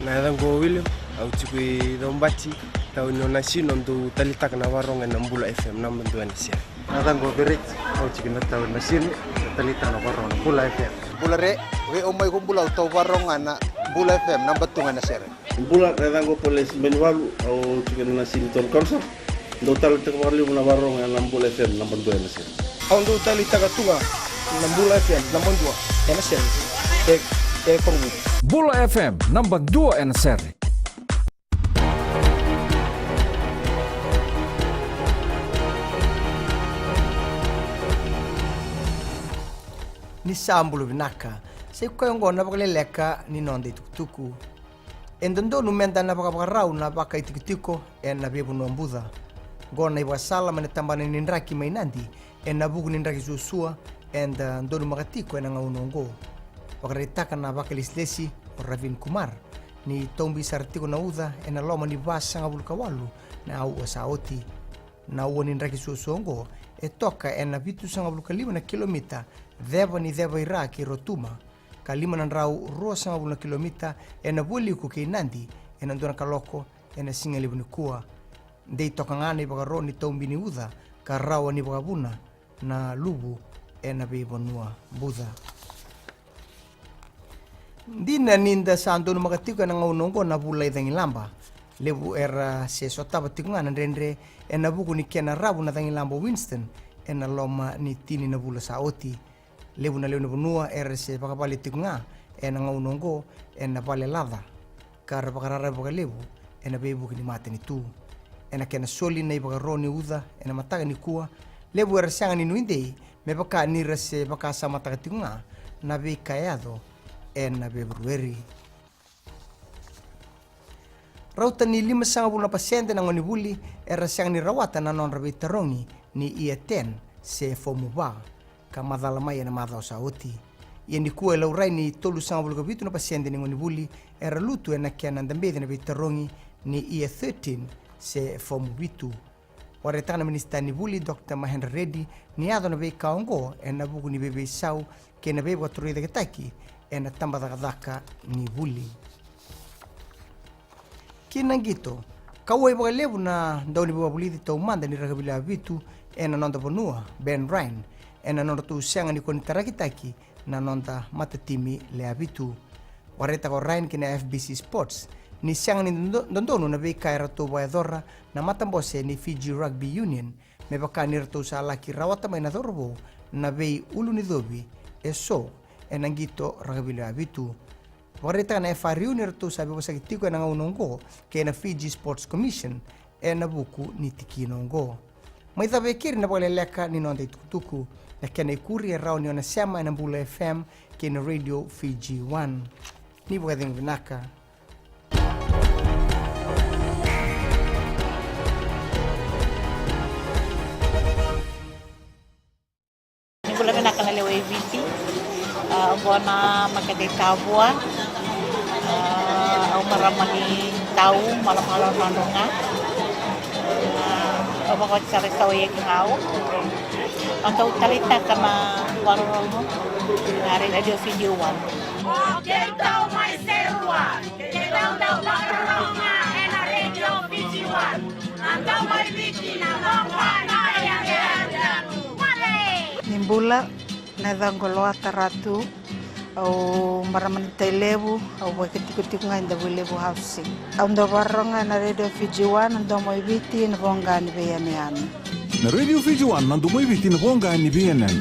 Nadango William au chukui dombati tau nona sino ndo talita kana waronga na Mbula FM na mendo anisia. Nadango Berit au chukui na tau na sino talita na waronga Mbula FM. Mbula re we omai ko Mbula tau waronga na Mbula FM na batunga na sere. Mbula nadango Poles Benwalu au chukui na sino ton konsa ndo talita ka na waronga na Mbula FM na mendo anisia. Au ndo talita ka tunga na Mbula FM na mendo anisia. Mbula FM namba 2 NSR. Ni sambulu vinaka se ko ngona bakale leka ni nonde tukutuku endondo numenda na bakabarau na baka itikitiko na bebu nombudha gona iwa sala mane tambane ni ndraki mainandi na bugu ni ndraki susua ndonu magatiko na ngaunongo wakaritaka na bakalislesi Ravin Kumar ni tombi sartiko na udha na loma ni basa ngabulkawalu na au saoti na uoni ndraki susongo toka na vitu sanga bulkalima na kilomita deva ni deva Iraki rotuma kalima na rau roa sanga bulna kilomita na buli ku keinandi ndona kaloko singa libuni kuwa ndei toka ngane bagaro ni tombi ni udha karawa ni bagabuna na lubu na bebonua budha Dina ninda sandonu magatiko na ngaunongo na bula idangilamba lebu era se sotaba tikungana rendre na buku ni kena rabu na dangilamba Winston na loma ni tini na bula saoti lebu na lebu bunua era se pakapali tikunga na ngaunongo na pale lava kar pakarara baka lebu na bebu ni mate ni tu na kena soli na ibagaroni udha na mataga ni kuwa lebu era sanga ni nuindei me baka ni rase baka sama tagatikunga na be kayado na Februari. Rauta ni 5 pasyente na ngonibuli era siyang nirawatan na non-rabitarongi ni IA-10 se Fomuba kamadhalamaya na madhaw sa oti. Iyan ni kuwa lauray ni 3 na pasyente ni ngonibuli era luto na kya nandambede na bitarongi ni IA-13 se Fomubitu. Waretana Minista ni Buli Dr. Mahendra Reddy ni ado na bei kaongo na buku ni bebe isau ke na bebe waturida kitaki na tamba daka ni Buli. Kinangito, kawai bagalebu na daw ni babuliti tau manda ni ragabila vitu na nonda bonua Ben Ryan na nonda tu sianga ni konitarakitaki na nonda matatimi lea vitu. Wareta ko Ryan kina FBC Sports ni sianga ni dondonu na bei kaira to bayadora na matambose ni Fiji Rugby Union me baka ni rato sa laki rawata may na dorbo na bei ulu ni dobi so nangito ragabila vitu. Wareta na FRU ni rato sabi ko sa kitiko na ngaunonggo kaya na Fiji Sports Commission na buku ni tikinonggo. May tabekir na pagaleleka ni nonda itukutuku na kaya na ikuri rao ni onasema na Mbula FM kaya na Radio Fiji 1. Ni bukating vinaka. Ni Mbula vinaka na lewa eviti. Buana makadekabua au maramani tau malam-malam nandunga apa kau cari tahu yang kau atau cerita kama warung hari Radio Video One. Oke tahu mai serua, tahu warunga ena Radio Video One. Antau mai bikin apa yang ada. Nimbula nadangoloa taratu au maramani lebu au wakitikutik nga inda lebu housing au ndo baronga na Radio Fiji 1 ndo moibiti na bonga ni beyanian na Radio Fiji 1 ndo moibiti na bonga ni beyanian